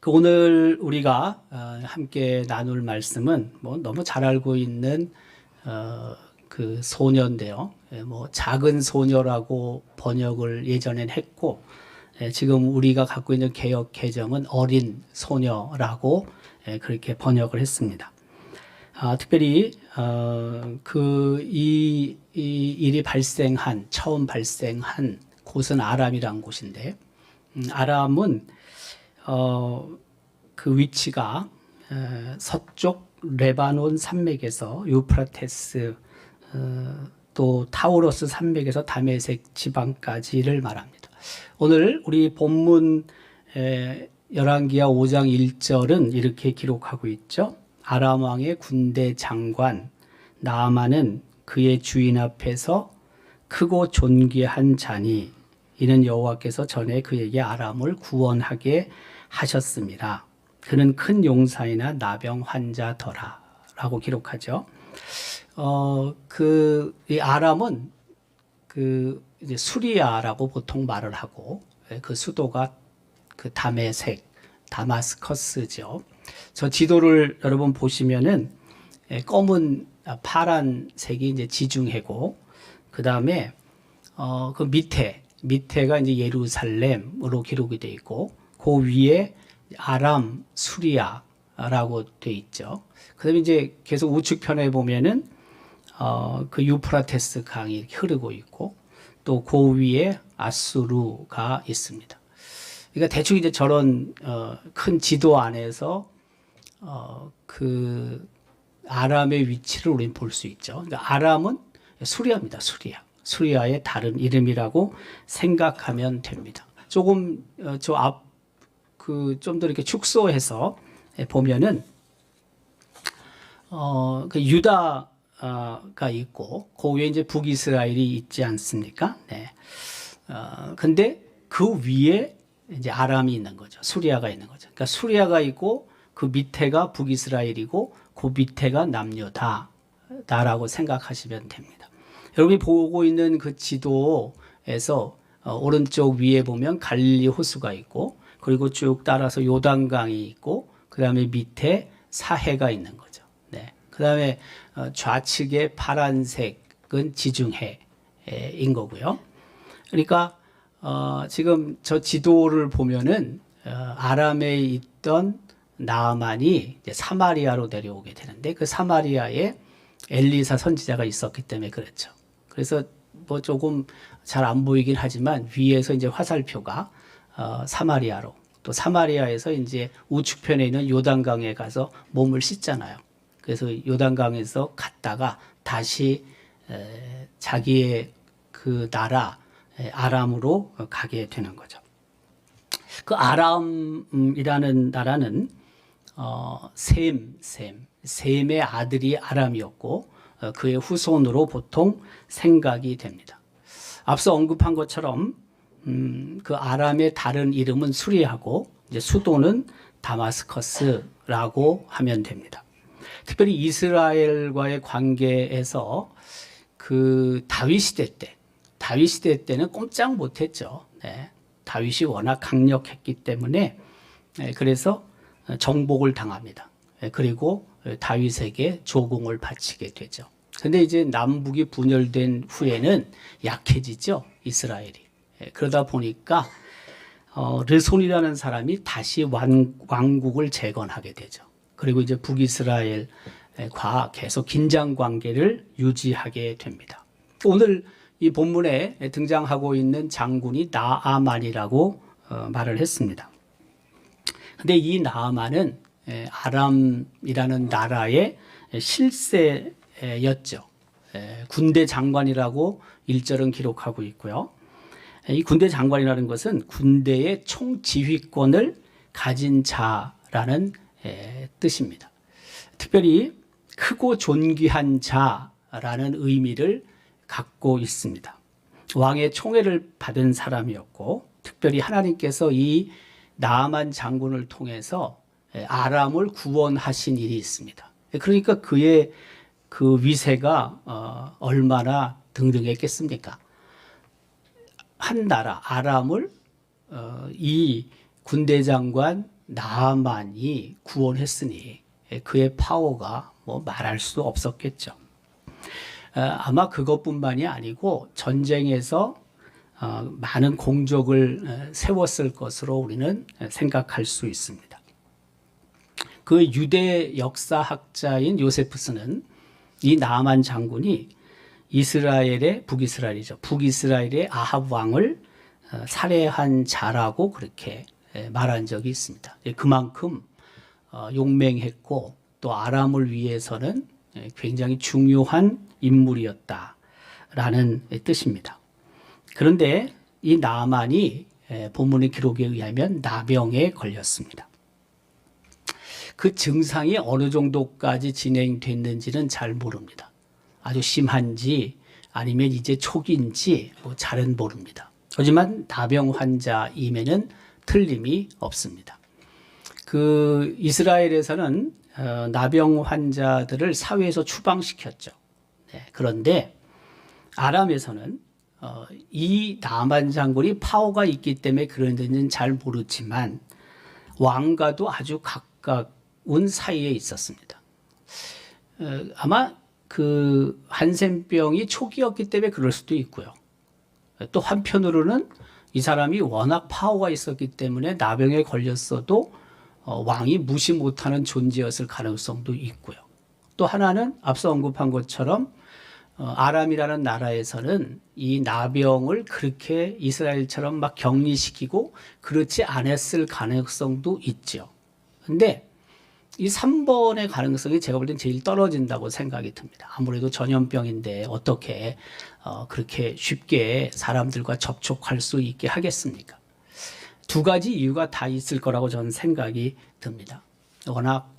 오늘 우리가 함께 나눌 말씀은 너무 잘 알고 있는 그 소녀인데요. 작은 소녀라고 번역을 예전엔 했고, 지금 우리가 갖고 있는 개역 개정은 어린 소녀라고 그렇게 번역을 했습니다. 특별히 이 일이 처음 발생한 곳은 아람이라는 곳인데, 아람은 그 위치가 서쪽 레바논 산맥에서 유프라테스 또 타우로스 산맥에서 다메섹 지방까지를 말합니다. 오늘 우리 본문 열왕기하 5장 1절은 이렇게 기록하고 있죠. 아람 왕의 군대 장관 나아만은 그의 주인 앞에서 크고 존귀한 자니 이는 여호와께서 전에 그에게 아람을 구원하게 하셨습니다. 그는 큰 용사이나 나병 환자더라 라고 기록하죠. 이 아람은 이제 수리아라고 보통 말을 하고, 그 수도가 그 다메섹, 다마스커스죠. 저 지도를 여러분 보시면은 검은 파란색이 이제 지중해고, 그 다음에 그 밑에가 이제 예루살렘으로 기록이 되어 있고, 그 위에 아람, 수리아라고 되어 있죠. 그 다음에 이제 계속 우측편에 보면은 그 유프라테스 강이 흐르고 있고, 또 그 위에 아수르가 있습니다. 그러니까 대충 이제 저런 큰 지도 안에서 그 아람의 위치를 우리는 볼 수 있죠. 그러니까 아람은 수리아입니다. 수리아의 다른 이름이라고 생각하면 됩니다. 조금 좀 더 이렇게 축소해서 보면은 그 유다가 있고 그 위에 이제 북이스라엘이 있지 않습니까? 네. 근데 그 위에 이제 아람이 있는 거죠. 수리아가 있는 거죠. 그러니까 수리아가 있고 그 밑에가 북이스라엘이고 그 밑에가 남유다라고 생각하시면 됩니다. 여러분이 보고 있는 그 지도에서 오른쪽 위에 보면 갈릴리 호수가 있고, 그리고 쭉 따라서 요단강이 있고, 그 다음에 밑에 사해가 있는 거죠. 네. 그 다음에 좌측에 파란색은 지중해인 거고요. 그러니까 지금 저 지도를 보면은 아람에 있던 나아만이 이제 사마리아로 내려오게 되는데, 그 사마리아에 엘리사 선지자가 있었기 때문에 그렇죠. 그래서 조금 잘 안 보이긴 하지만 위에서 이제 화살표가 사마리아로, 또 사마리아에서 이제 우측편에 있는 요단강에 가서 몸을 씻잖아요. 그래서 요단강에서 갔다가 다시 자기의 그 나라 아람으로 가게 되는 거죠. 그 아람이라는 나라는 셈의 아들이 아람이었고, 그의 후손으로 보통 생각이 됩니다. 앞서 언급한 것처럼 그 아람의 다른 이름은 수리하고, 이제 수도는 다마스커스라고 하면 됩니다. 특별히 이스라엘과의 관계에서 그 다윗 시대 때는 꼼짝 못했죠. 네. 다윗이 워낙 강력했기 때문에 그래서 정복을 당합니다. 그리고 다윗에게 조공을 바치게 되죠. 근데 이제 남북이 분열된 후에는 약해지죠, 이스라엘이. 그러다 보니까 르손이라는 사람이 다시 왕국을 재건하게 되죠. 그리고 이제 북이스라엘과 계속 긴장 관계를 유지하게 됩니다. 오늘 이 본문에 등장하고 있는 장군이 나아만이라고 말을 했습니다. 근데 이 나아만은 아람이라는 나라의 실세였죠. 군대 장관이라고 1절은 기록하고 있고요. 이 군대 장관이라는 것은 군대의 총지휘권을 가진 자라는 뜻입니다. 특별히 크고 존귀한 자라는 의미를 갖고 있습니다. 왕의 총애를 받은 사람이었고, 특별히 하나님께서 이 나아만 장군을 통해서 아람을 구원하신 일이 있습니다. 그러니까 그의 그 위세가 얼마나 등등했겠습니까? 한 나라 아람을 이 군대 장관 나만이 구원했으니 그의 파워가 뭐 말할 수 없었겠죠. 아마 그것뿐만이 아니고 전쟁에서 많은 공적을 세웠을 것으로 우리는 생각할 수 있습니다. 그 유대 역사학자인 요세푸스는 이 나만 장군이 이스라엘의 북이스라엘이죠. 북이스라엘의 아합 왕을 살해한 자라고 그렇게 말한 적이 있습니다. 그만큼 용맹했고 또 아람을 위해서는 굉장히 중요한 인물이었다라는 뜻입니다. 그런데 이 나만이 본문의 기록에 의하면 나병에 걸렸습니다. 그 증상이 어느 정도까지 진행됐는지는 잘 모릅니다. 아주 심한지 아니면 이제 초기인지 잘은 모릅니다. 하지만 나병 환자임에는 틀림이 없습니다. 그 이스라엘에서는 나병 환자들을 사회에서 추방시켰죠. 그런데 아람에서는 이 나만 장군이 파워가 있기 때문에 그런지는 잘 모르지만 왕과도 아주 가까운 사이에 있었습니다. 아마 그 한센병이 초기였기 때문에 그럴 수도 있고요. 또 한편으로는 이 사람이 워낙 파워가 있었기 때문에 나병에 걸렸어도 왕이 무시 못하는 존재였을 가능성도 있고요. 또 하나는 앞서 언급한 것처럼 아람이라는 나라에서는 이 나병을 그렇게 이스라엘처럼 막 격리시키고 그렇지 않았을 가능성도 있죠. 근데 이 3번의 가능성이 제가 볼 땐 제일 떨어진다고 생각이 듭니다. 아무래도 전염병인데 어떻게 그렇게 쉽게 사람들과 접촉할 수 있게 하겠습니까? 두 가지 이유가 다 있을 거라고 저는 생각이 듭니다. 워낙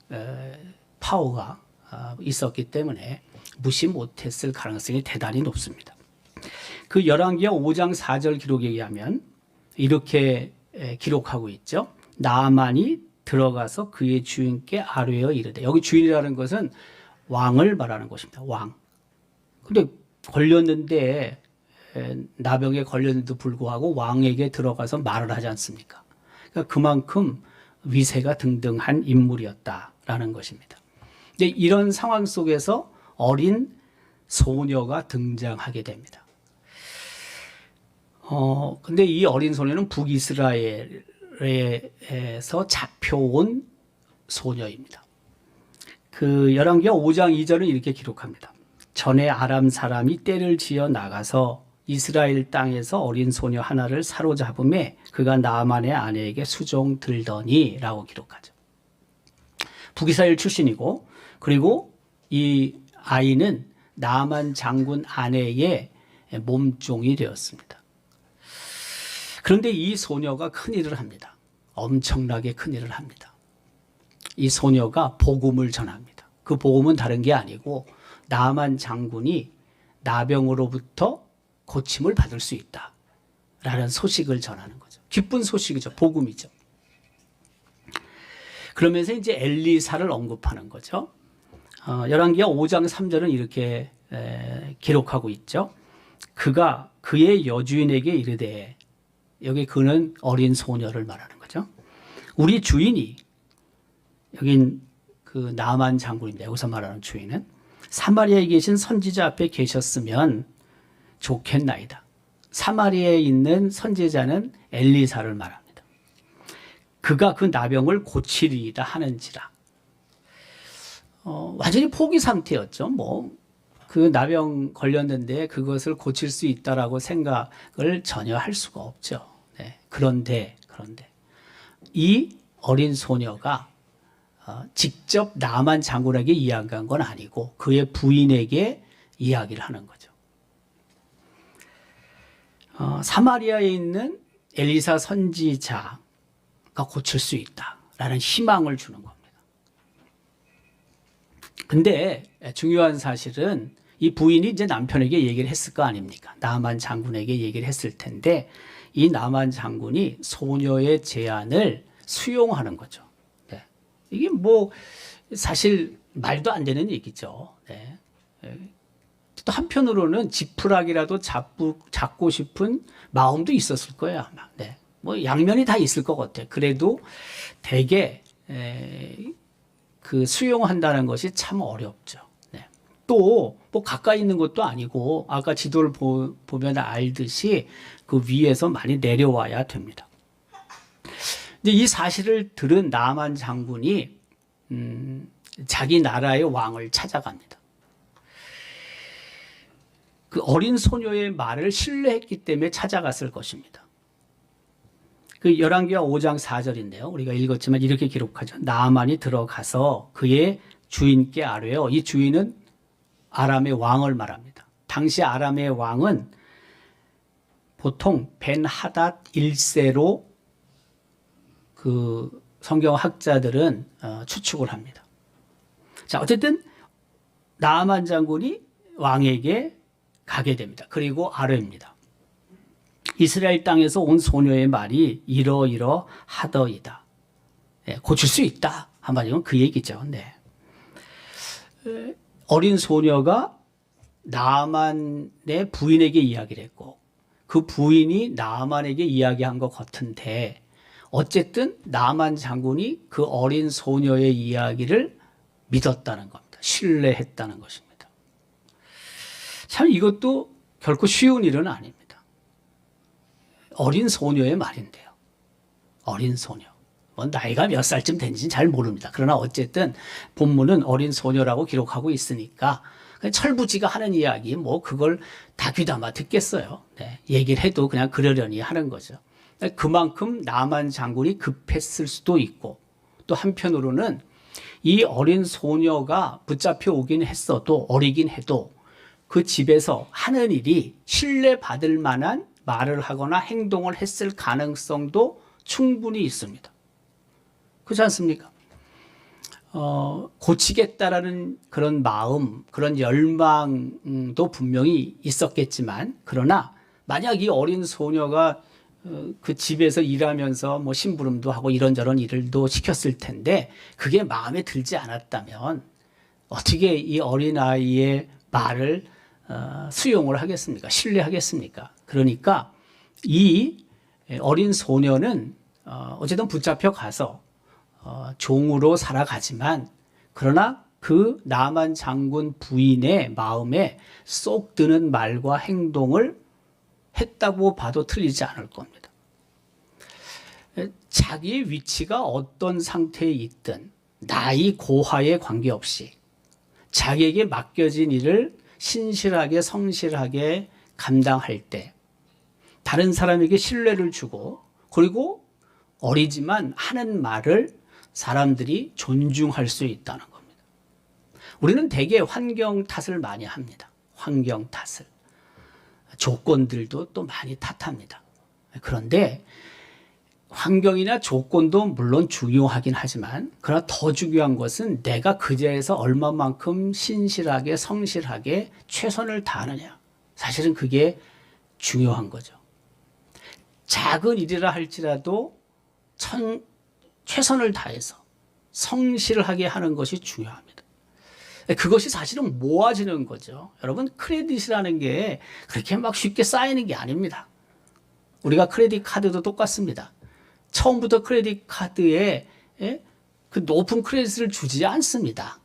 파워가 있었기 때문에 무시 못했을 가능성이 대단히 높습니다. 그 열왕기하 5장 4절 기록에 의하면 이렇게 기록하고 있죠. 나만이 들어가서 그의 주인께 아뢰어 이르되, 여기 주인이라는 것은 왕을 말하는 것입니다. 왕. 근데 걸렸는데 나병에 걸렸는데도 불구하고 왕에게 들어가서 말을 하지 않습니까? 그러니까 그만큼 위세가 등등한 인물이었다라는 것입니다. 근데 이런 상황 속에서 어린 소녀가 등장하게 됩니다. 근데 이 어린 소녀는 북이스라엘에서 잡혀온 소녀입니다. 그 열왕기하 5장 2절은 이렇게 기록합니다. 전에 아람 사람이 떼를 지어 나가서 이스라엘 땅에서 어린 소녀 하나를 사로잡음에 그가 나만의 아내에게 수종 들더니 라고 기록하죠. 북이스라엘 출신이고, 그리고 이 아이는 나만 장군 아내의 몸종이 되었습니다. 그런데 이 소녀가 큰일을 합니다. 엄청나게 큰일을 합니다. 이 소녀가 복음을 전합니다. 그 복음은 다른 게 아니고 나만 장군이 나병으로부터 고침을 받을 수 있다라는 소식을 전하는 거죠. 기쁜 소식이죠. 복음이죠. 그러면서 이제 엘리사를 언급하는 거죠. 열왕기하 5장 3절은 이렇게 기록하고 있죠. 그가 그의 여주인에게 이르되, 여기 그는 어린 소녀를 말하는 거죠. 우리 주인이, 여긴 그 나만 장군입니다. 여기서 말하는 주인은 사마리아에 계신 선지자 앞에 계셨으면 좋겠나이다. 사마리아에 있는 선지자는 엘리사를 말합니다. 그가 그 나병을 고치리이다 하는지라. 완전히 포기 상태였죠. 그 나병 걸렸는데 그것을 고칠 수 있다라고 생각을 전혀 할 수가 없죠. 네. 그런데 이 어린 소녀가 직접 나만 장군에게 이야기한 건 아니고 그의 부인에게 이야기를 하는 거죠. 사마리아에 있는 엘리사 선지자가 고칠 수 있다라는 희망을 주는 겁니다. 근데 중요한 사실은 이 부인이 이제 남편에게 얘기를 했을 거 아닙니까? 나만 장군에게 얘기를 했을 텐데 이 나만 장군이 소녀의 제안을 수용하는 거죠. 네. 이게 사실 말도 안 되는 얘기죠. 네. 또 한편으로는 지푸라기라도 잡고 싶은 마음도 있었을 거예요, 아마. 네. 뭐 양면이 다 있을 것 같아요. 그래도 되게 그 수용한다는 것이 참 어렵죠. 네. 또 뭐 가까이 있는 것도 아니고 아까 지도를 보면 알듯이 그 위에서 많이 내려와야 됩니다. 이제 이 사실을 들은 나만 장군이 자기 나라의 왕을 찾아갑니다. 그 어린 소녀의 말을 신뢰했기 때문에 찾아갔을 것입니다. 그 열왕기하 5장 4절인데요. 우리가 읽었지만 이렇게 기록하죠. 나만이 들어가서 그의 주인께 아뢰어. 이 주인은 아람의 왕을 말합니다. 당시 아람의 왕은 보통 벤하닷 1세로 그 성경학자들은 추측을 합니다. 자, 어쨌든 나아만 장군이 왕에게 가게 됩니다. 그리고 아뢰입니다. 이스라엘 땅에서 온 소녀의 말이 이러이러하더이다. 네, 고칠 수 있다. 한마디로 그 얘기죠. 네. 어린 소녀가 나아만의 부인에게 이야기를 했고 그 부인이 나아만에게 이야기한 것 같은데 어쨌든 나아만 장군이 그 어린 소녀의 이야기를 믿었다는 겁니다. 신뢰했다는 것입니다. 참 이것도 결코 쉬운 일은 아닙니다. 어린 소녀의 말인데요. 어린 소녀. 뭐 나이가 몇 살쯤 된지는 잘 모릅니다. 그러나 어쨌든 본문은 어린 소녀라고 기록하고 있으니까 철부지가 하는 이야기 뭐 그걸 다 귀담아 듣겠어요. 네, 얘기를 해도 그냥 그러려니 하는 거죠. 그만큼 나아만 장군이 급했을 수도 있고 또 한편으로는 이 어린 소녀가 붙잡혀 오긴 했어도 어리긴 해도 그 집에서 하는 일이 신뢰받을 만한 말을 하거나 행동을 했을 가능성도 충분히 있습니다. 그렇지 않습니까? 고치겠다라는 그런 마음, 그런 열망도 분명히 있었겠지만, 그러나 만약 이 어린 소녀가 그 집에서 일하면서 뭐 심부름도 하고 이런저런 일도 시켰을 텐데, 그게 마음에 들지 않았다면, 어떻게 이 어린아이의 말을 수용을 하겠습니까? 신뢰하겠습니까? 그러니까 이 어린 소녀는 어쨌든 붙잡혀 가서 종으로 살아가지만 그러나 그 나아만 장군 부인의 마음에 쏙 드는 말과 행동을 했다고 봐도 틀리지 않을 겁니다. 자기의 위치가 어떤 상태에 있든 나이 고하에 관계없이 자기에게 맡겨진 일을 신실하게 성실하게 감당할 때 다른 사람에게 신뢰를 주고 그리고 어리지만 하는 말을 사람들이 존중할 수 있다는 겁니다. 우리는 대개 환경 탓을 많이 합니다. 환경 탓을. 조건들도 또 많이 탓합니다. 그런데 환경이나 조건도 물론 중요하긴 하지만 그러나 더 중요한 것은 내가 그 자리에서 얼마만큼 신실하게 성실하게 최선을 다하느냐. 사실은 그게 중요한 거죠. 작은 일이라 할지라도 최선을 다해서 성실하게 하는 것이 중요합니다. 그것이 사실은 모아지는 거죠. 여러분 크레딧이라는 게 그렇게 막 쉽게 쌓이는 게 아닙니다. 우리가 크레딧 카드도 똑같습니다. 처음부터 크레딧 카드에 그 높은 크레딧을 주지 않습니다.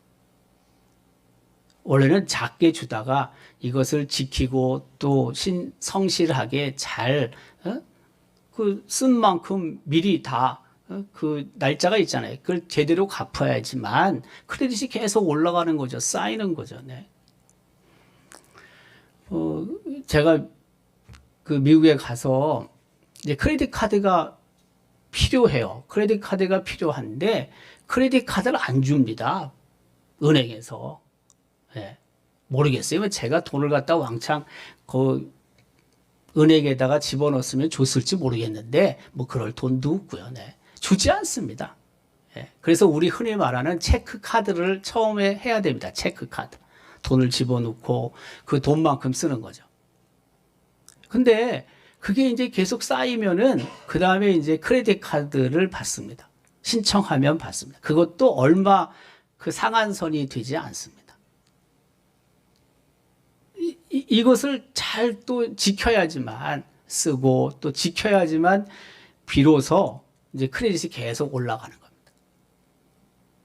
원래는 작게 주다가 이것을 지키고 또 성실하게 잘 그 쓴 만큼 미리 다 그 날짜가 있잖아요. 그걸 제대로 갚아야지만 크레딧이 계속 올라가는 거죠. 쌓이는 거죠. 네. 제가 그 미국에 가서 이제 크레딧 카드가 필요해요. 크레딧 카드가 필요한데 크레딧 카드를 안 줍니다. 은행에서. 네. 모르겠어요. 제가 돈을 갖다 왕창 그 은행에다가 집어넣었으면 줬을지 모르겠는데 뭐 그럴 돈도 없고요. 네. 주지 않습니다. 예. 그래서 우리 흔히 말하는 체크카드를 처음에 해야 됩니다. 체크카드. 돈을 집어넣고 그 돈만큼 쓰는 거죠. 근데 그게 이제 계속 쌓이면은 그 다음에 이제 크레딧 카드를 받습니다. 신청하면 받습니다. 그것도 얼마 그 상한선이 되지 않습니다. 이것을 잘 또 지켜야지만 쓰고 또 지켜야지만 비로소 이제 크레딧이 계속 올라가는 겁니다.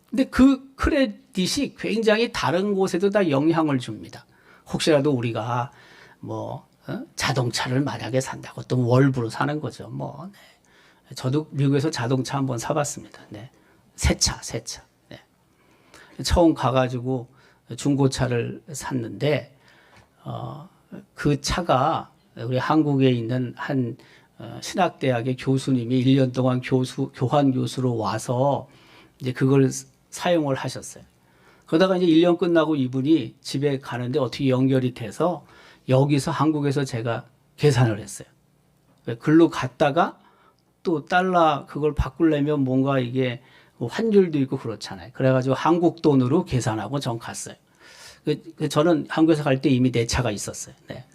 근데 그 크레딧이 굉장히 다른 곳에도 다 영향을 줍니다. 혹시라도 우리가 뭐 자동차를 만약에 산다고 또 월부로 사는 거죠. 뭐 네. 저도 미국에서 자동차 한번 사봤습니다. 네. 새 차. 네. 처음 가가지고 중고차를 샀는데 그 차가 우리 한국에 있는 한 신학대학의 교수님이 1년 동안 교환 교수로 와서 이제 그걸 사용을 하셨어요. 그러다가 이제 1년 끝나고 이분이 집에 가는데 어떻게 연결이 돼서 여기서 한국에서 제가 계산을 했어요. 글로 갔다가 또 달러 그걸 바꾸려면 뭔가 이게 환율도 있고 그렇잖아요. 그래가지고 한국 돈으로 계산하고 전 갔어요. 저는 한국에서 갈 때 이미 내 차가 있었어요. 네.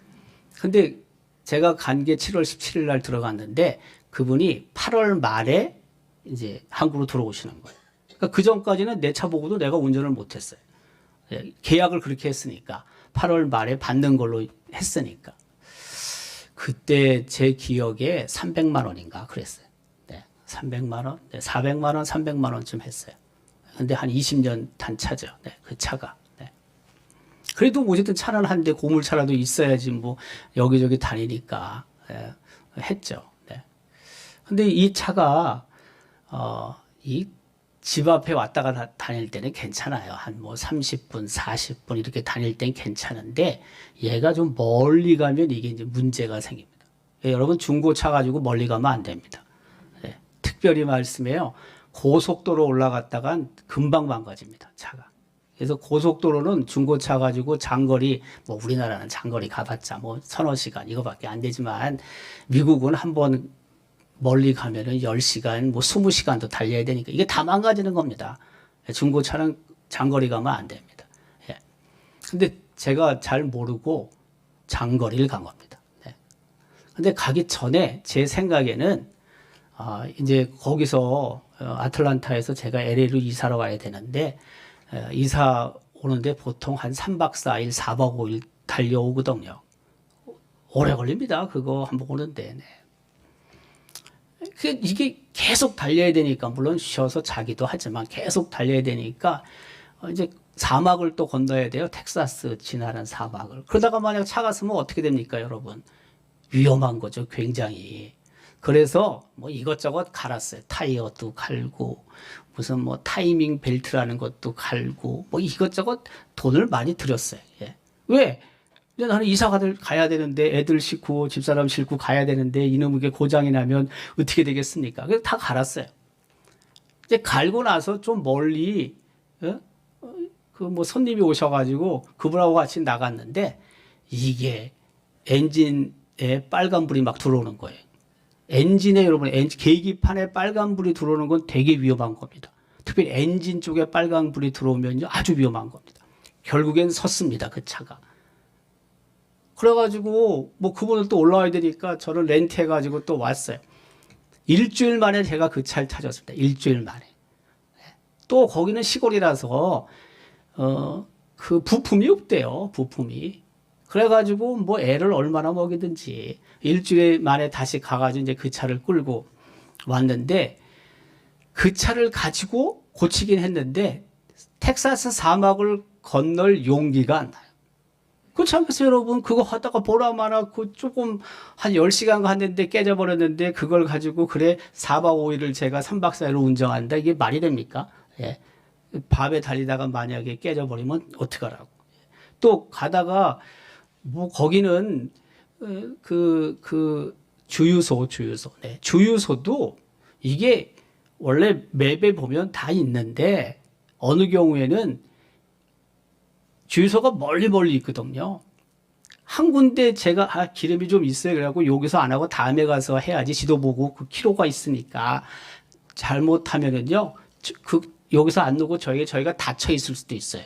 근데 제가 간 게 7월 17일 날 들어갔는데 그분이 8월 말에 이제 한국으로 들어오시는 거예요. 그러니까 그 전까지는 내 차 보고도 내가 운전을 못 했어요. 계약을 그렇게 했으니까. 8월 말에 받는 걸로 했으니까. 그때 제 기억에 300만 원인가 그랬어요. 네, 300만 원, 네, 400만 원, 300만 원쯤 했어요. 근데 한 20년 탄 차죠. 네, 그 차가. 네. 그래도 어쨌든 차는 한대 고물차라도 있어야지 뭐 여기저기 다니니까 네, 했죠. 네. 근데 이 차가 이 집 앞에 왔다가 다닐 때는 괜찮아요. 한 뭐 30분, 40분 이렇게 다닐 땐 괜찮은데 얘가 좀 멀리 가면 이게 이제 문제가 생깁니다. 여러분 중고차 가지고 멀리 가면 안 됩니다. 네. 특별히 말씀해요. 고속도로 올라갔다간 금방 망가집니다. 차가. 그래서 고속도로는 중고차 가지고 장거리 뭐 우리나라는 장거리 가봤자 뭐 서너 시간 이거밖에 안 되지만 미국은 한번 멀리 가면은 10시간, 뭐 20시간도 달려야 되니까 이게 다 망가지는 겁니다. 중고차는 장거리 가면 안 됩니다. 예. 근데 제가 잘 모르고 장거리를 간 겁니다. 네. 근데 가기 전에 제 생각에는 이제 거기서 아틀란타에서 제가 LA로 이사로 가야 되는데 이사 오는데 보통 한 3박 4일, 4박 5일 달려오거든요. 오래 걸립니다. 그거 한번 오는데. 네. 이게 계속 달려야 되니까 물론 쉬어서 자기도 하지만 계속 달려야 되니까 이제 사막을 또 건너야 돼요. 텍사스 지나는 사막을. 그러다가 만약 차가 쓰면 어떻게 됩니까, 여러분? 위험한 거죠, 굉장히. 그래서 뭐 이것저것 갈았어요. 타이어도 갈고 무슨 뭐 타이밍 벨트라는 것도 갈고 뭐 이것저것 돈을 많이 들였어요. 예. 왜? 나는 이사 가야 되는데 애들 싣고 집사람 싣고 가야 되는데 이놈에게 고장이 나면 어떻게 되겠습니까? 그래서 다 갈았어요. 이제 갈고 나서 좀 멀리 그 뭐 손님이 오셔가지고 그분하고 같이 나갔는데 이게 엔진에 빨간불이 막 들어오는 거예요. 엔진에 여러분 계기판에 빨간불이 들어오는 건 되게 위험한 겁니다. 특별히 엔진 쪽에 빨간불이 들어오면 아주 위험한 겁니다. 결국엔 섰습니다. 그 차가. 그래가지고 뭐 그분을 또 올라와야 되니까 저를 렌트해가지고 또 왔어요. 일주일 만에 제가 그 차를 찾았습니다. 일주일 만에. 또 거기는 시골이라서 그 부품이 없대요. 부품이. 그래가지고 뭐 애를 얼마나 먹이든지 일주일 만에 다시 가가지고 이제 그 차를 끌고 왔는데 그 차를 가지고 고치긴 했는데 텍사스 사막을 건널 용기가 안 나요. 그렇지 않겠어요, 여러분? 그거 하다가 보라마나 그 조금 한 10시간 갔는데 깨져버렸는데 그걸 가지고 그래 4박 5일을 제가 3박 4일을 운전한다? 이게 말이 됩니까? 예. 밤에 달리다가 만약에 깨져버리면 어떡하라고. 또 가다가 뭐 거기는 그 주유소. 네. 주유소도 이게 원래 맵에 보면 다 있는데 어느 경우에는 주유소가 멀리 있거든요. 한 군데 제가 기름이 좀 있어요. 그래갖고 여기서 안 하고 다음에 가서 해야지 지도 보고 그 키로가 있으니까 잘못하면은요. 여기서 안 넣고 저희가 닫혀 있을 수도 있어요.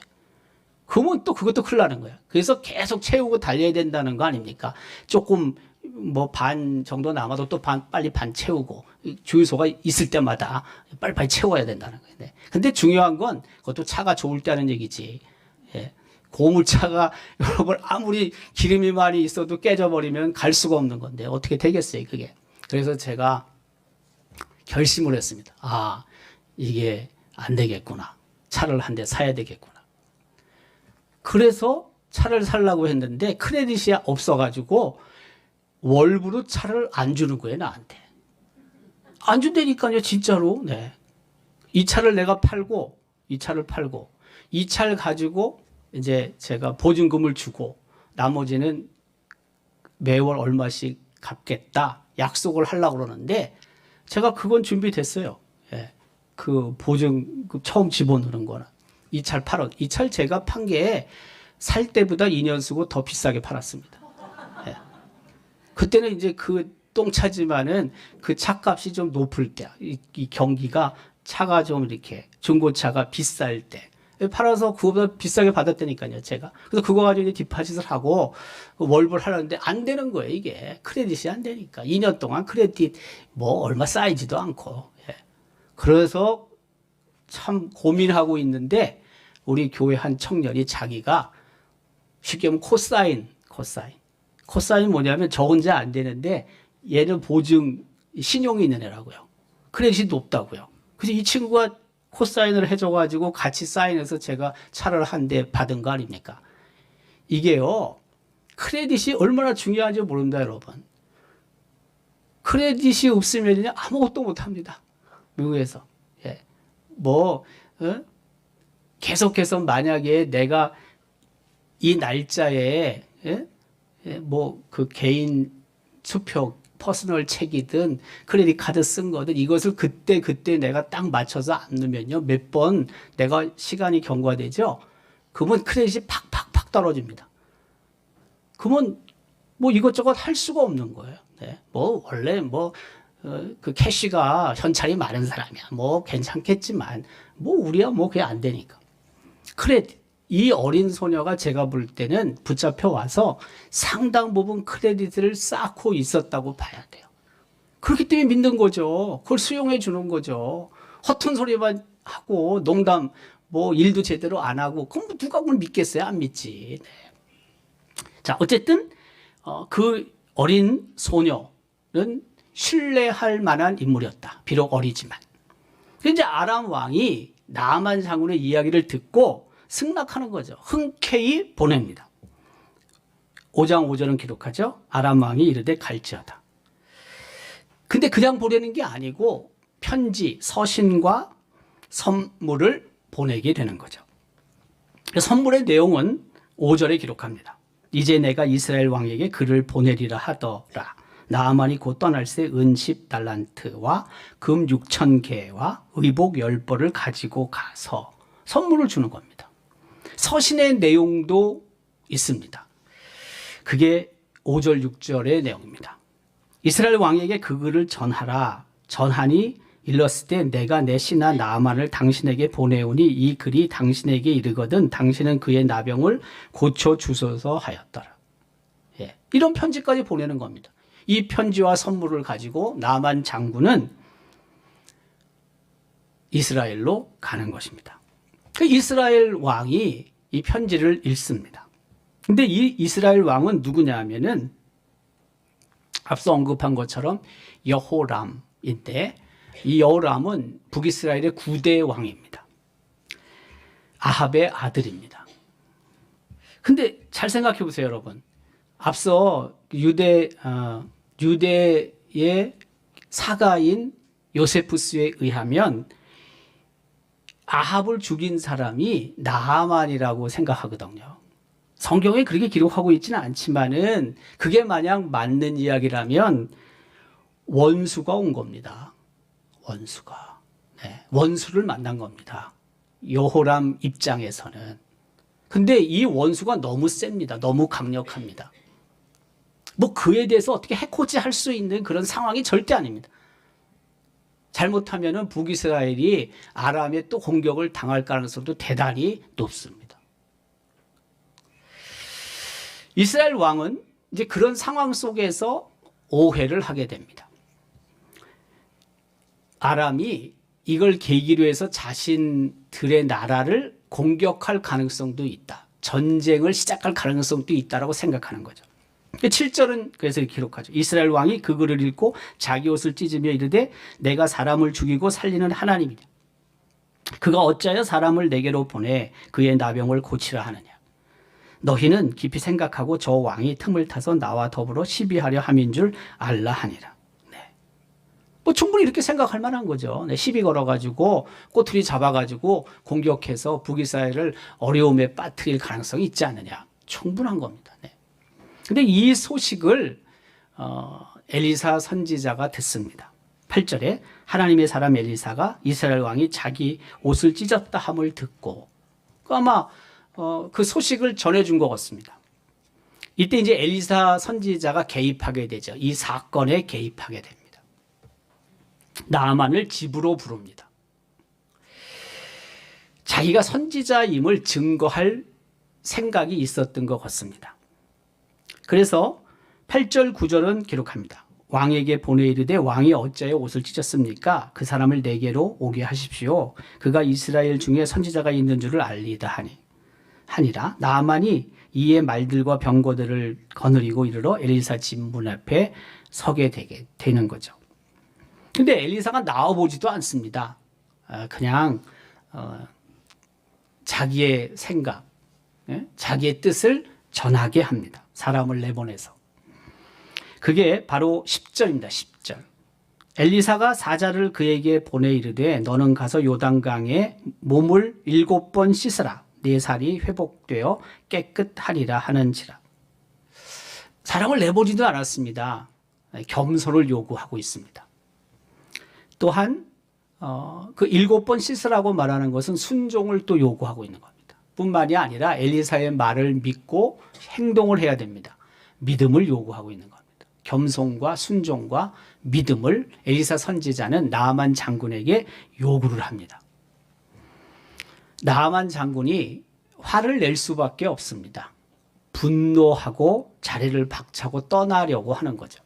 그러면 또 그것도 큰일 나는 거예요. 그래서 계속 채우고 달려야 된다는 거 아닙니까? 조금 뭐 반 정도 남아도 또 빨리 반 채우고 주유소가 있을 때마다 빨리빨리 채워야 된다는 거예요. 네. 근데 중요한 건 그것도 차가 좋을 때는 얘기지. 예. 고물차가 여러분 아무리 기름이 많이 있어도 깨져버리면 갈 수가 없는 건데 어떻게 되겠어요 그게. 그래서 제가 결심을 했습니다. 이게 안 되겠구나. 차를 한 대 사야 되겠구나. 그래서 차를 살라고 했는데 크레딧이 없어가지고 월부로 차를 안 주는 거예요, 나한테. 안 준다니까요, 진짜로. 네. 이 차를 내가 팔고, 이 차를 가지고 이제 제가 보증금을 주고 나머지는 매월 얼마씩 갚겠다 약속을 하려고 그러는데 제가 그건 준비됐어요. 예. 그 보증금 처음 집어넣는 거는. 이 차를 팔아. 이 차를 제가 판 게 살 때보다 2년 쓰고 더 비싸게 팔았습니다. 예. 그때는 이제 그 똥차지만은 그 차값이 좀 높을 때, 이 경기가 차가 좀 이렇게 중고차가 비쌀 때 팔아서 그거보다 비싸게 받았다니까요, 제가. 그래서 그거 가지고 이제 디파짓을 하고 월불 하려는데 안 되는 거예요, 이게. 크레딧이 안 되니까. 2년 동안 크레딧 뭐 얼마 쌓이지도 않고. 예. 그래서 참 고민하고 있는데 우리 교회 한 청년이 자기가 쉽게 하면 코사인 뭐냐면 저 혼자 안 되는데 얘는 보증 신용이 있는 애라고요. 크레딧이 높다고요. 그래서 이 친구가 코사인을 해줘가지고 같이 사인해서 제가 차를 한 대 받은 거 아닙니까? 이게요, 크레딧이 얼마나 중요한지 모릅니다, 여러분. 크레딧이 없으면 아무것도 못 합니다. 미국에서. 예. 계속해서 만약에 내가 이 날짜에, 그 개인 수표, 퍼스널 책이든 크레딧 카드 쓴 거든 이것을 그때 내가 딱 맞춰서 안 넣으면요 몇 번 내가 시간이 경과되죠. 그러면 크레딧이 팍팍팍 떨어집니다. 그러면 뭐 이것저것 할 수가 없는 거예요. 네. 원래 그 캐시가 현찰이 많은 사람이야. 괜찮겠지만 우리야 그게 안 되니까. 크레딧. 이 어린 소녀가 제가 볼 때는 붙잡혀 와서 상당 부분 크레딧을 쌓고 있었다고 봐야 돼요. 그렇기 때문에 믿는 거죠. 그걸 수용해 주는 거죠. 허튼 소리만 하고 농담 일도 제대로 안 하고 그럼 누가 그걸 믿겠어요? 안 믿지. 네. 자, 어쨌든 그 어린 소녀는 신뢰할 만한 인물이었다. 비록 어리지만. 이제 아람 왕이 나아만 장군의 이야기를 듣고 승낙하는 거죠. 흔쾌히 보냅니다. 5장 5절은 기록하죠. 아람 왕이 이르되 갈지어다. 근데 그냥 보내는 게 아니고 편지, 서신과 선물을 보내게 되는 거죠. 선물의 내용은 5절에 기록합니다. 이제 내가 이스라엘 왕에게 글을 보내리라 하더라. 나아만이 곧 떠날새 은 10달란트와 금 6,000개와 의복 10벌을 가지고 가서 선물을 주는 겁니다. 서신의 내용도 있습니다. 그게 5절 6절의 내용입니다. 이스라엘 왕에게 그 글을 전하라. 전하니 일렀을 때 내가 내 신하 나아만을 당신에게 보내오니 이 글이 당신에게 이르거든 당신은 그의 나병을 고쳐 주소서 하였더라. 예, 이런 편지까지 보내는 겁니다. 이 편지와 선물을 가지고 나아만 장군은 이스라엘로 가는 것입니다. 그 이스라엘 왕이 이 편지를 읽습니다. 근데 이 이스라엘 왕은 누구냐 하면은 앞서 언급한 것처럼 여호람인데 이 여호람은 북이스라엘의 9대 왕입니다. 아합의 아들입니다. 근데 잘 생각해 보세요, 여러분. 앞서 유대의 사가인 요세푸스에 의하면 아합을 죽인 사람이 나하만이라고 생각하거든요. 성경에 그렇게 기록하고 있지는 않지만은 그게 만약 맞는 이야기라면 원수가 온 겁니다. 원수가. 네, 원수를 만난 겁니다. 여호람 입장에서는. 근데 이 원수가 너무 셉니다. 너무 강력합니다. 그에 대해서 어떻게 해코지 할 수 있는 그런 상황이 절대 아닙니다. 잘못하면은 북이스라엘이 아람에 또 공격을 당할 가능성도 대단히 높습니다. 이스라엘 왕은 이제 그런 상황 속에서 오해를 하게 됩니다. 아람이 이걸 계기로 해서 자신들의 나라를 공격할 가능성도 있다. 전쟁을 시작할 가능성도 있다라고 생각하는 거죠. 7절은 그래서 이렇게 기록하죠. 이스라엘 왕이 그 글을 읽고 자기 옷을 찢으며 이르되 내가 사람을 죽이고 살리는 하나님이냐. 그가 어찌하여 사람을 내게로 보내 그의 나병을 고치라 하느냐. 너희는 깊이 생각하고 저 왕이 틈을 타서 나와 더불어 시비하려 함인 줄 알라 하니라. 네. 뭐 충분히 이렇게 생각할 만한 거죠. 네. 시비 걸어가지고 꼬투리 잡아가지고 공격해서 북이스라엘을 어려움에 빠뜨릴 가능성이 있지 않느냐. 충분한 겁니다. 네. 근데 이 소식을 엘리사 선지자가 듣습니다. 8절에 하나님의 사람 엘리사가 이스라엘 왕이 자기 옷을 찢었다 함을 듣고 아마 그 소식을 전해준 것 같습니다. 이때 이제 엘리사 선지자가 개입하게 되죠. 이 사건에 개입하게 됩니다. 나아만을 집으로 부릅니다. 자기가 선지자임을 증거할 생각이 있었던 것 같습니다. 그래서 8절 9절은 기록합니다. 왕에게 보내 이르되 왕이 어찌하여 옷을 찢었습니까? 그 사람을 내게로 오게 하십시오. 그가 이스라엘 중에 선지자가 있는 줄을 알리다 하니라. 나아만이 이에 말들과 병거들을 거느리고 이르러 엘리사 집 문 앞에 서게 되는 거죠. 근데 엘리사가 나와보지도 않습니다. 그냥 자기의 생각, 자기의 뜻을 전하게 합니다. 사람을 내보내서. 그게 바로 10절입니다. 10절. 엘리사가 사자를 그에게 보내 이르되 너는 가서 요단강에 몸을 7번 씻으라. 네 살이 회복되어 깨끗하리라 하는지라. 사람을 내보지도 않았습니다. 겸손을 요구하고 있습니다. 또한 그 7번 씻으라고 말하는 것은 순종을 또 요구하고 있는 겁니다. 뿐만이 아니라 엘리사의 말을 믿고 행동을 해야 됩니다. 믿음을 요구하고 있는 겁니다. 겸손과 순종과 믿음을 엘리사 선지자는 나아만 장군에게 요구를 합니다. 나아만 장군이 화를 낼 수밖에 없습니다. 분노하고 자리를 박차고 떠나려고 하는 거죠.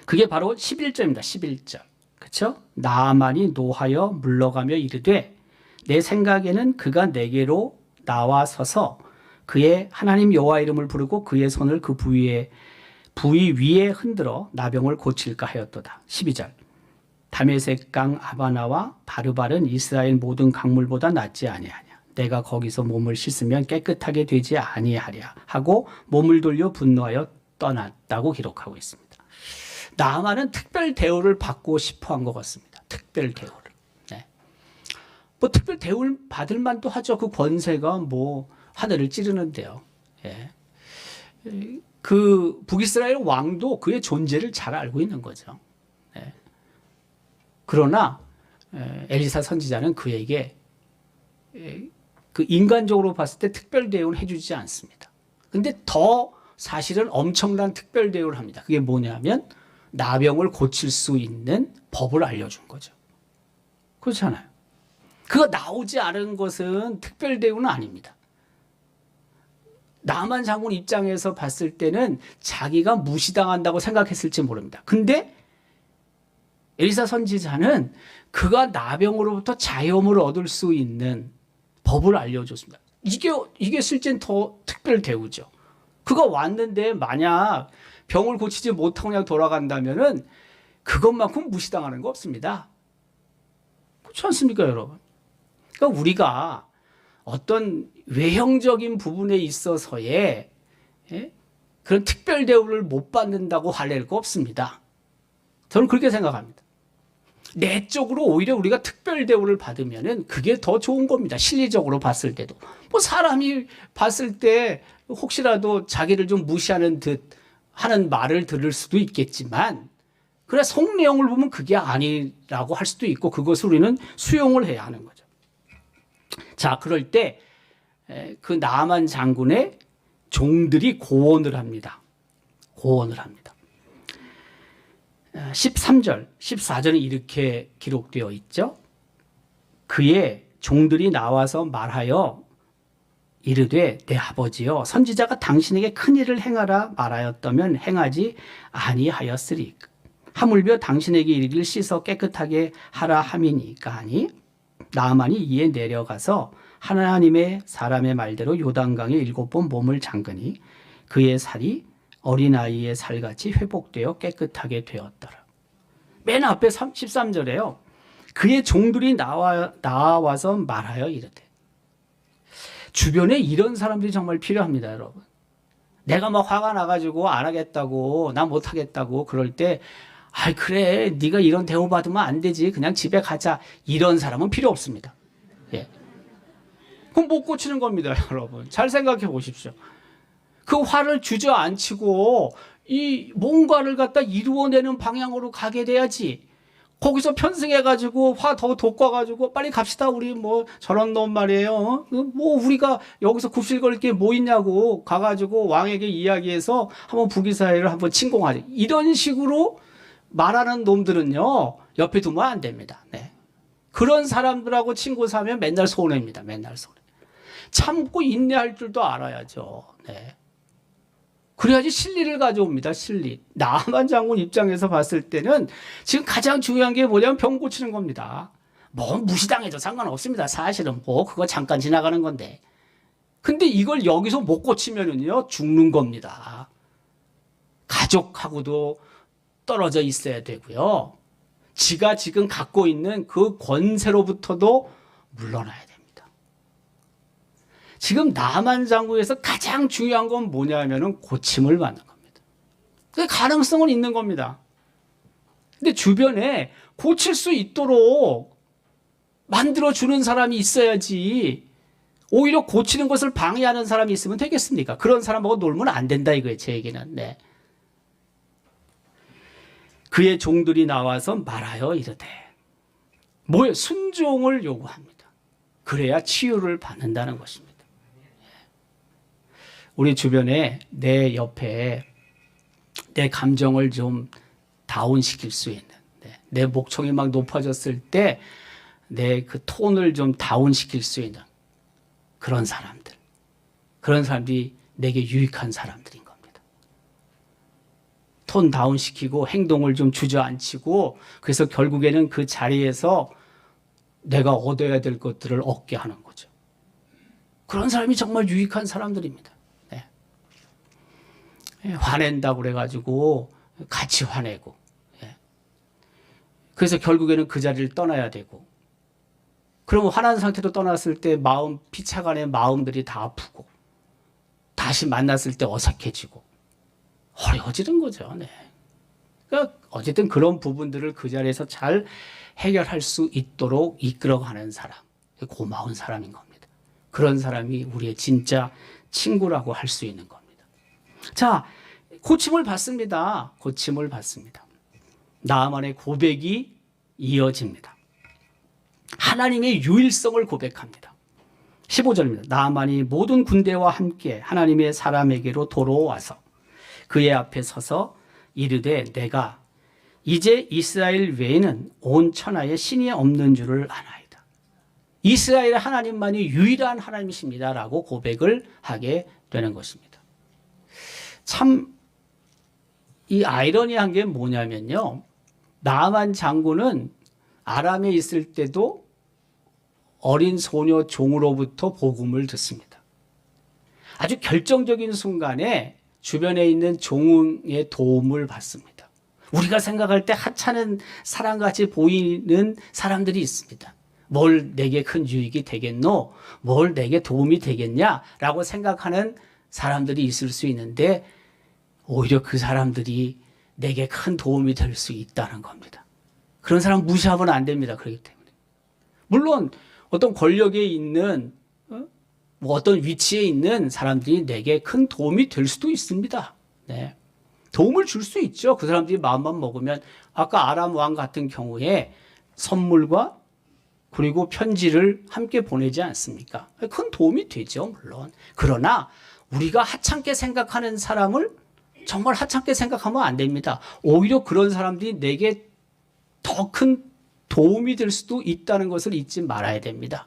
그게 바로 11절입니다. 11절. 그렇죠? 나아만이 노하여 물러가며 이르되 내 생각에는 그가 내게로 나와서서 그의 하나님 여호와 이름을 부르고 그의 손을 그 부위 위에 흔들어 나병을 고칠까 하였도다. 12절. 다메섹강 아바나와 바르발은 이스라엘 모든 강물보다 낫지 아니하냐. 내가 거기서 몸을 씻으면 깨끗하게 되지 아니하랴 하고 몸을 돌려 분노하여 떠났다고 기록하고 있습니다. 나아만은 특별 대우를 받고 싶어 한 것 같습니다. 특별 대우를. 네. 뭐 특별 대우를 받을 만도 하죠. 그 권세가 뭐 하늘을 찌르는데요. 예. 그 북이스라엘 왕도 그의 존재를 잘 알고 있는 거죠. 예. 그러나 엘리사 선지자는 그에게 그 인간적으로 봤을 때 특별 대우는 해주지 않습니다. 근데 더 사실은 엄청난 특별 대우를 합니다. 그게 뭐냐면 나병을 고칠 수 있는 법을 알려준 거죠. 그렇잖아요. 그거 나오지 않은 것은 특별 대우는 아닙니다. 나만 장군 입장에서 봤을 때는 자기가 무시당한다고 생각했을지 모릅니다. 근데 엘리사 선지자는 그가 나병으로부터 자유함을 얻을 수 있는 법을 알려줬습니다. 이게 실제는 더 특별 대우죠. 그가 왔는데 만약 병을 고치지 못하고 그냥 돌아간다면은 그것만큼 무시당하는 거 없습니다. 그렇지 않습니까, 여러분? 그러니까 우리가 어떤 외형적인 부분에 있어서의 그런 특별 대우를 못 받는다고 화낼 거 없습니다. 저는 그렇게 생각합니다. 내적으로 오히려 우리가 특별 대우를 받으면은 그게 더 좋은 겁니다. 실리적으로 봤을 때도. 뭐 사람이 봤을 때 혹시라도 자기를 좀 무시하는 듯 하는 말을 들을 수도 있겠지만, 그래 속 내용을 보면 그게 아니라고 할 수도 있고 그것을 우리는 수용을 해야 하는 거죠. 자, 그럴 때 그 나아만 장군의 종들이 고언을 합니다. 고언을 합니다. 13절, 14절은 이렇게 기록되어 있죠. 그의 종들이 나와서 말하여 이르되 내 아버지여 선지자가 당신에게 큰 일을 행하라 말하였다면 행하지 아니하였으리까. 하물며 당신에게 이르기를 씻어 깨끗하게 하라 함이니까 하니 나아만이 이에 내려가서 하나님의 사람의 말대로 요단강에 7번 몸을 잠그니 그의 살이 어린아이의 살같이 회복되어 깨끗하게 되었더라. 맨 앞에 13절에요. 그의 종들이 나와서 말하여 이르되. 주변에 이런 사람들이 정말 필요합니다, 여러분. 내가 막 화가 나가지고 안 하겠다고, 나 못하겠다고 그럴 때, 아이 그래, 네가 이런 대우 받으면 안 되지, 그냥 집에 가자. 이런 사람은 필요 없습니다. 예. 그럼 못 고치는 겁니다, 여러분. 잘 생각해 보십시오. 그 화를 주저앉히고 이 뭔가를 갖다 이루어내는 방향으로 가게 돼야지. 거기서 편승해가지고 화 더 돋궈가지고 빨리 갑시다 우리 뭐 저런 놈 말이에요. 뭐 우리가 여기서 굽실거릴 게 뭐 있냐고 가가지고 왕에게 이야기해서 한번 북이스라엘을 한번 침공하자. 이런 식으로 말하는 놈들은요 옆에 두면 안 됩니다. 네. 그런 사람들하고 친구 사면 맨날 손해입니다. 맨날 손해. 참고 인내할 줄도 알아야죠. 네. 그래야지 실리를 가져옵니다. 실리. 나만 장군 입장에서 봤을 때는 지금 가장 중요한 게 뭐냐면 병 고치는 겁니다. 뭐 무시당해도 상관없습니다. 사실은 뭐 그거 잠깐 지나가는 건데. 근데 이걸 여기서 못 고치면은요 죽는 겁니다. 가족하고도 떨어져 있어야 되고요. 지가 지금 갖고 있는 그 권세로부터도 물러나야 됩니다. 지금 나만 장군에서 가장 중요한 건 뭐냐면은 고침을 받는 겁니다. 그 가능성은 있는 겁니다. 근데 주변에 고칠 수 있도록 만들어주는 사람이 있어야지 오히려 고치는 것을 방해하는 사람이 있으면 되겠습니까? 그런 사람하고 놀면 안 된다 이거예요, 제 얘기는. 네. 그의 종들이 나와서 말하여 이르되. 뭐예요? 순종을 요구합니다. 그래야 치유를 받는다는 것입니다. 우리 주변에 내 옆에 내 감정을 좀 다운시킬 수 있는, 내 목청이 막 높아졌을 때 내 그 톤을 좀 다운시킬 수 있는 그런 사람들. 그런 사람들이 내게 유익한 사람들인 겁니다. 톤 다운시키고 행동을 좀 주저앉히고 그래서 결국에는 그 자리에서 내가 얻어야 될 것들을 얻게 하는 거죠. 그런 사람이 정말 유익한 사람들입니다. 화낸다고 그래가지고 같이 화내고, 그래서 결국에는 그 자리를 떠나야 되고, 그러면 화난 상태로 떠났을 때 마음, 피차간의 마음들이 다 아프고, 다시 만났을 때 어색해지고, 어려워지는 거죠. 네. 그러니까 어쨌든 그런 부분들을 그 자리에서 잘 해결할 수 있도록 이끌어가는 사람, 고마운 사람인 겁니다. 그런 사람이 우리의 진짜 친구라고 할 수 있는 겁니다. 자, 고침을 받습니다. 고침을 받습니다. 나아만의 고백이 이어집니다. 하나님의 유일성을 고백합니다. 15절입니다. 나아만이 모든 군대와 함께 하나님의 사람에게로 돌아와서 그의 앞에 서서 이르되 내가 이제 이스라엘 외에는 온 천하에 신이 없는 줄을 아나이다. 이스라엘 하나님만이 유일한 하나님이십니다. 라고 고백을 하게 되는 것입니다. 참, 이 아이러니한 게 뭐냐면요. 나아만 장군은 아람에 있을 때도 어린 소녀 종으로부터 복음을 듣습니다. 아주 결정적인 순간에 주변에 있는 종의 도움을 받습니다. 우리가 생각할 때 하찮은 사람같이 보이는 사람들이 있습니다. 뭘 내게 큰 유익이 되겠노? 뭘 내게 도움이 되겠냐라고 생각하는 사람들이 있을 수 있는데 오히려 그 사람들이 내게 큰 도움이 될 수 있다는 겁니다. 그런 사람 무시하면 안 됩니다. 그렇기 때문에. 물론 어떤 권력에 있는 뭐 어떤 위치에 있는 사람들이 내게 큰 도움이 될 수도 있습니다. 네. 도움을 줄 수 있죠. 그 사람들이 마음만 먹으면. 아까 아람 왕 같은 경우에 선물과 그리고 편지를 함께 보내지 않습니까? 큰 도움이 되죠, 물론. 그러나 우리가 하찮게 생각하는 사람을 정말 하찮게 생각하면 안 됩니다. 오히려 그런 사람들이 내게 더 큰 도움이 될 수도 있다는 것을 잊지 말아야 됩니다.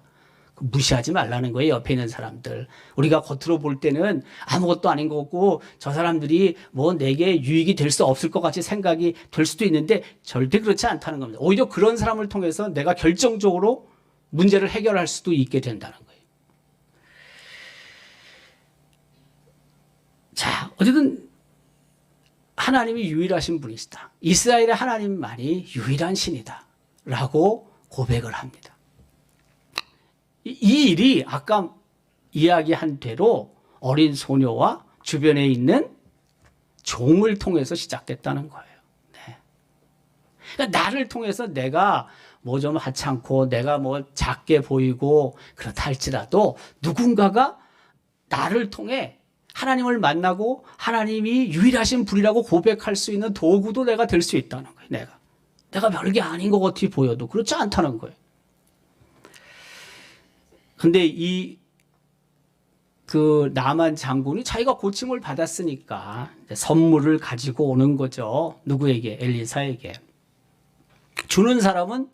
무시하지 말라는 거예요, 옆에 있는 사람들. 우리가 겉으로 볼 때는 아무것도 아닌 거고 저 사람들이 뭐 내게 유익이 될 수 없을 것 같이 생각이 될 수도 있는데 절대 그렇지 않다는 겁니다. 오히려 그런 사람을 통해서 내가 결정적으로 문제를 해결할 수도 있게 된다는 거예요. 자, 어쨌든 하나님이 유일하신 분이시다. 이스라엘의 하나님만이 유일한 신이다. 라고 고백을 합니다. 이 일이 아까 이야기한 대로 어린 소녀와 주변에 있는 종을 통해서 시작됐다는 거예요. 네. 그러니까 나를 통해서 내가 뭐 좀 하찮고 내가 뭐 작게 보이고 그렇다 할지라도 누군가가 나를 통해 하나님을 만나고 하나님이 유일하신 분이라고 고백할 수 있는 도구도 내가 될 수 있다는 거예요. 내가 별게 아닌 것 같이 보여도 그렇지 않다는 거예요. 근데 그 나만 장군이 자기가 고침을 받았으니까 선물을 가지고 오는 거죠. 누구에게? 엘리사에게. 주는 사람은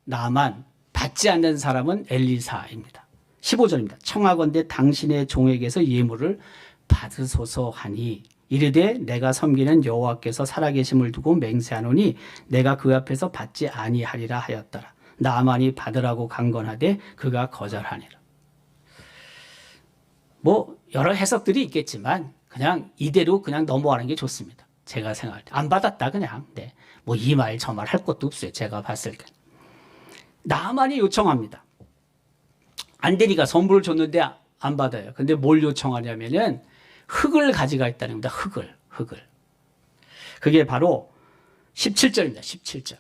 나만, 받지 않는 사람은 엘리사입니다. 15절입니다. 청하건대 당신의 종에게서 예물을 받으소서 하니 이르되 내가 섬기는 여호와께서 살아계심을 두고 맹세하노니 내가 그 앞에서 받지 아니하리라 하였더라. 나만이 받으라고 강건하되 그가 거절하니라. 뭐 여러 해석들이 있겠지만 그냥 이대로 그냥 넘어가는 게 좋습니다. 제가 생각할 때 안 받았다 그냥. 네. 뭐 이 말 저 말 할 것도 없어요. 제가 봤을 때. 나만이 요청합니다. 안 되니까 선물을 줬는데 안 받아요. 근데 뭘 요청하냐면은 흙을 가져가 있다는 겁니다. 흙을. 그게 바로 17절입니다. 17절.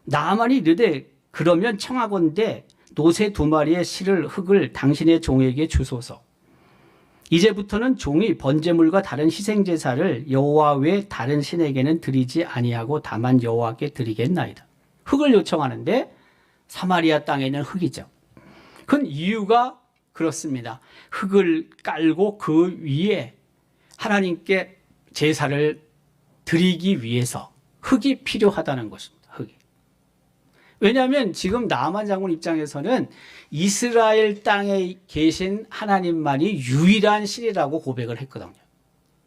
나만이 이르되 그러면 청하건대 노새 2마리의 실을 흙을 당신의 종에게 주소서. 이제부터는 종이 번제물과 다른 희생제사를 여호와 외 다른 신에게는 드리지 아니하고 다만 여호와께 드리겠나이다. 흙을 요청하는데 사마리아 땅에 있는 흙이죠. 그건 이유가 그렇습니다. 흙을 깔고 그 위에 하나님께 제사를 드리기 위해서 흙이 필요하다는 것입니다. 흙이. 왜냐하면 지금 나만 장군 입장에서는 이스라엘 땅에 계신 하나님만이 유일한 신이라고 고백을 했거든요.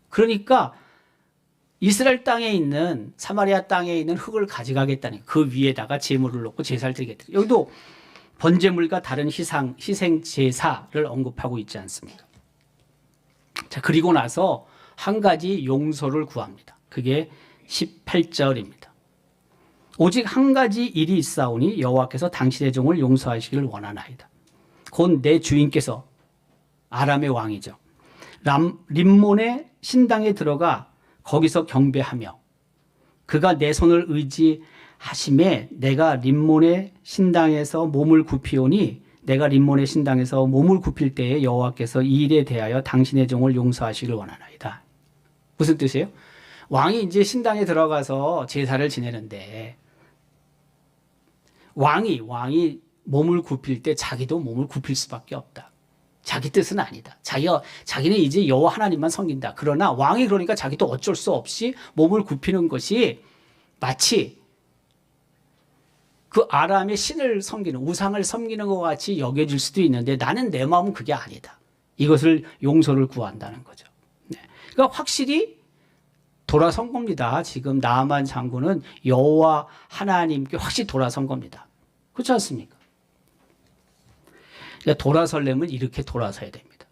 그러니까 이스라엘 땅에 있는 사마리아 땅에 있는 흙을 가져가겠다는 그 위에다가 제물을 놓고 제사를 드리겠다. 여기도 번제물과 다른 희생 제사를 언급하고 있지 않습니까? 자, 그리고 나서 한 가지 용서를 구합니다. 그게 18절입니다. 오직 한 가지 일이 있사오니 여호와께서 당신의 종을 용서하시기를 원하나이다. 곧 내 주인께서 아람의 왕이죠. 림몬의 신당에 들어가 거기서 경배하며 그가 내 손을 의지하심에 내가 림몬의 신당에서 몸을 굽히오니 내가 림몬의 신당에서 몸을 굽힐 때에 여호와께서 이 일에 대하여 당신의 종을 용서하시기를 원하나이다. 무슨 뜻이에요? 왕이 이제 신당에 들어가서 제사를 지내는데 왕이 몸을 굽힐 때 자기도 몸을 굽힐 수밖에 없다. 자기 뜻은 아니다. 자기는 이제 여호와 하나님만 섬긴다. 그러나 왕이 그러니까 자기도 어쩔 수 없이 몸을 굽히는 것이 마치 그 아람의 신을 섬기는 우상을 섬기는 것 같이 여겨질 수도 있는데 나는 내 마음은 그게 아니다. 이것을 용서를 구한다는 거죠. 네. 그러니까 확실히 돌아선 겁니다. 지금 나아만 장군은 여호와 하나님께 확실히 돌아선 겁니다. 그렇지 않습니까? 그러니까 돌아설려면 이렇게 돌아서야 됩니다.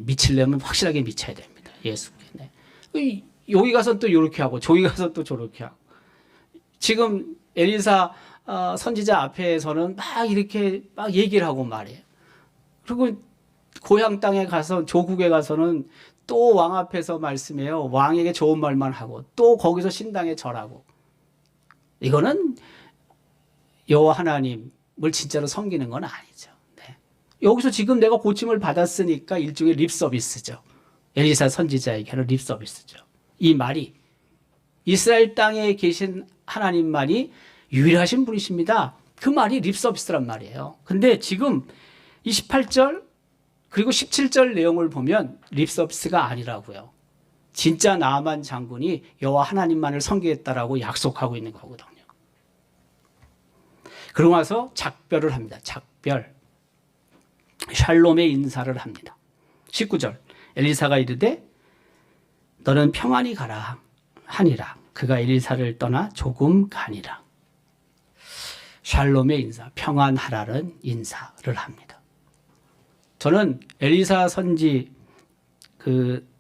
미치려면 확실하게 미쳐야 됩니다. 예수께. 네. 여기 가서 또 이렇게 하고 저기 가서 또 저렇게 하고 지금 엘리사 선지자 앞에서는 막 이렇게 막 얘기를 하고 말이에요. 그리고 고향 땅에 가서 조국에 가서는 또 왕 앞에서 말씀해요. 왕에게 좋은 말만 하고 또 거기서 신당에 절하고 이거는 여호와 하나님을 진짜로 섬기는 건 아니죠. 네. 여기서 지금 내가 고침을 받았으니까 일종의 립 서비스죠. 엘리사 선지자에게는 립 서비스죠. 이 말이 이스라엘 땅에 계신 하나님만이 유일하신 분이십니다. 그 말이 립 서비스란 말이에요. 근데 지금 28절 그리고 17절 내용을 보면 립 서비스가 아니라고요. 진짜 나아만 장군이 여호와 하나님만을 섬기겠다라고 약속하고 있는 거거든요. 그러고 나서 작별을 합니다. 작별. 샬롬의 인사를 합니다. 19절 엘리사가 이르되 너는 평안히 가라 하니라. 그가 엘리사를 떠나 조금 가니라. 샬롬의 인사, 평안하라는 인사를 합니다. 저는 엘리사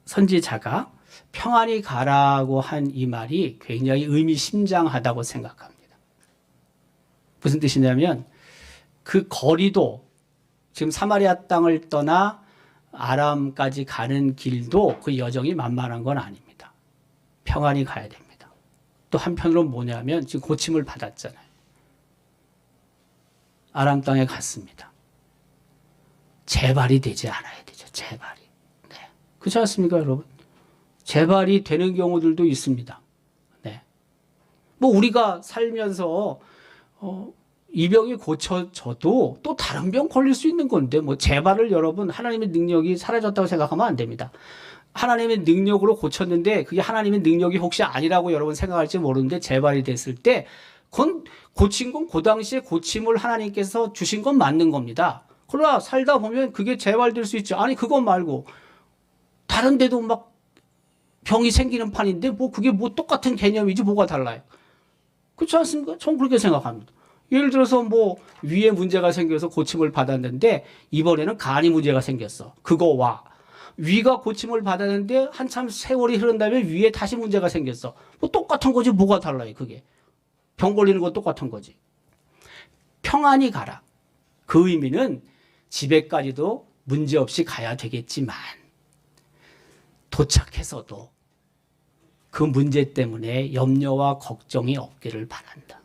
선지자가 평안히 가라고 한 이 말이 굉장히 의미심장하다고 생각합니다. 무슨 뜻이냐면 그 거리도 지금 사마리아 땅을 떠나 아람까지 가는 길도 그 여정이 만만한 건 아닙니다. 평안히 가야 됩니다. 또 한편으로 뭐냐면 지금 고침을 받았잖아요. 아람 땅에 갔습니다. 재발이 되지 않아야 되죠. 재발이. 네. 그렇지 않습니까, 여러분? 재발이 되는 경우들도 있습니다. 네. 뭐 우리가 살면서 이 병이 고쳐져도 또 다른 병 걸릴 수 있는 건데 뭐 재발을 여러분 하나님의 능력이 사라졌다고 생각하면 안 됩니다. 하나님의 능력으로 고쳤는데 그게 하나님의 능력이 혹시 아니라고 여러분 생각할지 모르는데 재발이 됐을 때 그건 고친 건 그 당시에 고침을 하나님께서 주신 건 맞는 겁니다. 그러나 살다 보면 그게 재발될 수 있죠. 아니 그것 말고 다른 데도 막 병이 생기는 판인데 뭐 그게 뭐 똑같은 개념이지 뭐가 달라요. 그렇지 않습니까? 전 그렇게 생각합니다. 예를 들어서 뭐 위에 문제가 생겨서 고침을 받았는데 이번에는 간이 문제가 생겼어. 그거와 위가 고침을 받았는데 한참 세월이 흐른 다음에 위에 다시 문제가 생겼어. 뭐 똑같은 거지 뭐가 달라요 그게. 병 걸리는 건 똑같은 거지. 평안히 가라. 그 의미는 집에까지도 문제없이 가야 되겠지만 도착해서도 그 문제 때문에 염려와 걱정이 없기를 바란다.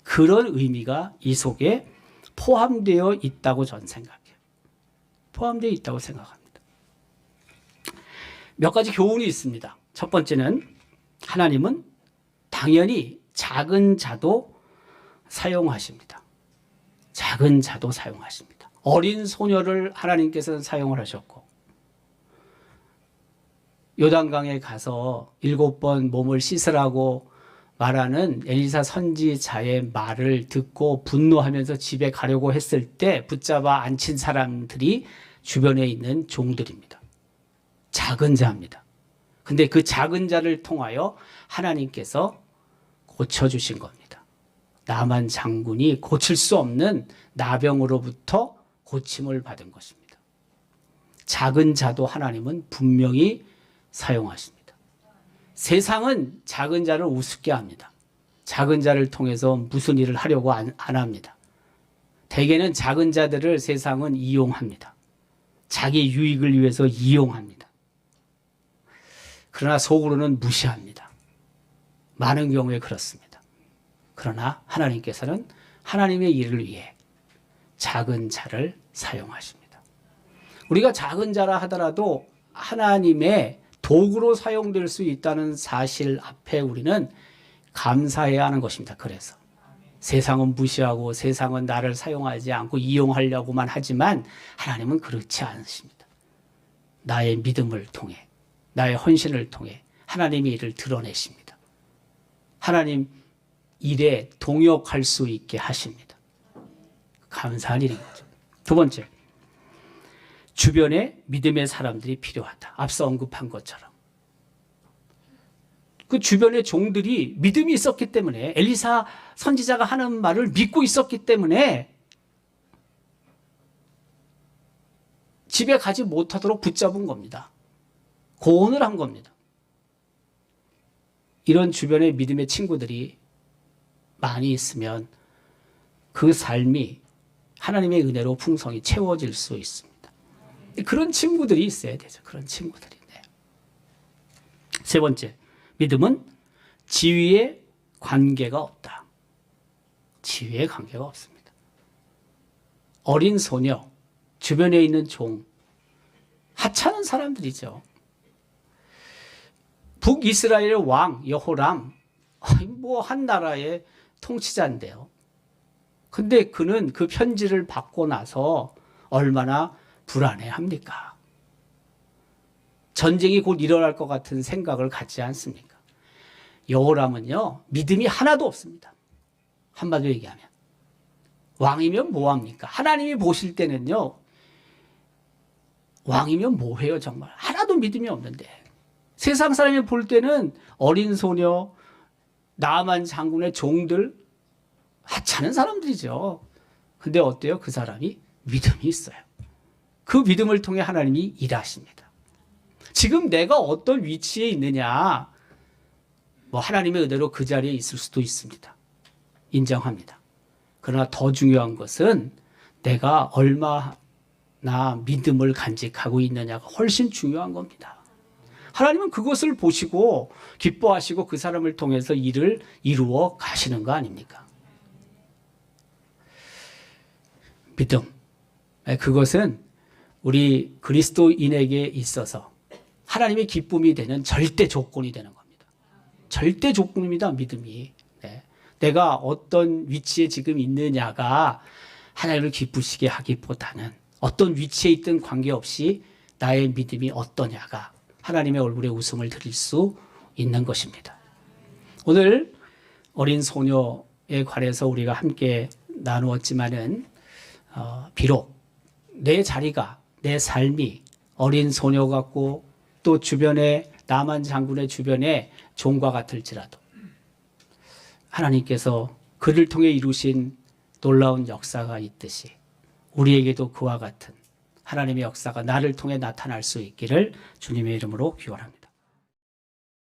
그런 의미가 이 속에 포함되어 있다고 저는 생각해요. 포함되어 있다고 생각합니다. 몇 가지 교훈이 있습니다. 첫 번째는 하나님은 당연히 작은 자도 사용하십니다. 작은 자도 사용하십니다. 어린 소녀를 하나님께서는 사용을 하셨고 요단강에 가서 7번 몸을 씻으라고 말하는 엘리사 선지자의 말을 듣고 분노하면서 집에 가려고 했을 때 붙잡아 앉힌 사람들이 주변에 있는 종들입니다. 작은 자입니다. 근데 그 작은 자를 통하여 하나님께서 고쳐주신 겁니다. 나만 장군이 고칠 수 없는 나병으로부터 고침을 받은 것입니다. 작은 자도 하나님은 분명히 사용하십니다. 세상은 작은 자를 우습게 합니다. 작은 자를 통해서 무슨 일을 하려고 안 합니다. 대개는 작은 자들을 세상은 이용합니다. 자기 유익을 위해서 이용합니다. 그러나 속으로는 무시합니다. 많은 경우에 그렇습니다. 그러나 하나님께서는 하나님의 일을 위해 작은 자를 사용하십니다. 우리가 작은 자라 하더라도 하나님의 도구로 사용될 수 있다는 사실 앞에 우리는 감사해야 하는 것입니다. 그래서 세상은 무시하고 세상은 나를 사용하지 않고 이용하려고만 하지만 하나님은 그렇지 않으십니다. 나의 믿음을 통해 나의 헌신을 통해 하나님의 일을 드러내십니다. 하나님 일에 동역할 수 있게 하십니다. 감사한 일인 거죠. 두 번째, 주변에 믿음의 사람들이 필요하다. 앞서 언급한 것처럼. 그 주변의 종들이 믿음이 있었기 때문에 엘리사 선지자가 하는 말을 믿고 있었기 때문에 집에 가지 못하도록 붙잡은 겁니다. 고언을 한 겁니다. 이런 주변에 믿음의 친구들이 많이 있으면 그 삶이 하나님의 은혜로 풍성히 채워질 수 있습니다. 그런 친구들이 있어야 되죠. 그런 친구들이. 네. 세 번째, 믿음은 지위에 관계가 없다. 지위에 관계가 없습니다. 어린 소녀, 주변에 있는 종, 하찮은 사람들이죠. 북이스라엘 왕 여호람, 뭐 한 나라의 통치자인데요. 근데 그는 그 편지를 받고 나서 얼마나 불안해합니까? 전쟁이 곧 일어날 것 같은 생각을 갖지 않습니까? 여호람은요, 믿음이 하나도 없습니다. 한마디로 얘기하면. 왕이면 뭐합니까? 하나님이 보실 때는요, 왕이면 뭐해요, 정말. 하나도 믿음이 없는데. 세상 사람이 볼 때는 어린 소녀, 나만 장군의 종들, 하찮은 사람들이죠. 근데 어때요? 그 사람이 믿음이 있어요. 그 믿음을 통해 하나님이 일하십니다. 지금 내가 어떤 위치에 있느냐, 뭐 하나님의 은혜로 그 자리에 있을 수도 있습니다. 인정합니다. 그러나 더 중요한 것은 내가 얼마나 믿음을 간직하고 있느냐가 훨씬 중요한 겁니다. 하나님은 그것을 보시고 기뻐하시고 그 사람을 통해서 일을 이루어 가시는 거 아닙니까? 믿음. 그것은 우리 그리스도인에게 있어서 하나님의 기쁨이 되는 절대 조건이 되는 겁니다. 절대 조건입니다, 믿음이. 네. 내가 어떤 위치에 지금 있느냐가 하나님을 기쁘시게 하기보다는 어떤 위치에 있든 관계없이 나의 믿음이 어떠냐가 하나님의 얼굴에 웃음을 드릴 수 있는 것입니다. 오늘 어린 소녀에 관해서 우리가 함께 나누었지만은 비록 내 자리가, 내 삶이 어린 소녀 같고 또 주변에 나만 장군의 주변에 종과 같을지라도 하나님께서 그를 통해 이루신 놀라운 역사가 있듯이 우리에게도 그와 같은 하나님의 역사가 나를 통해 나타날 수 있기를 주님의 이름으로 기원합니다.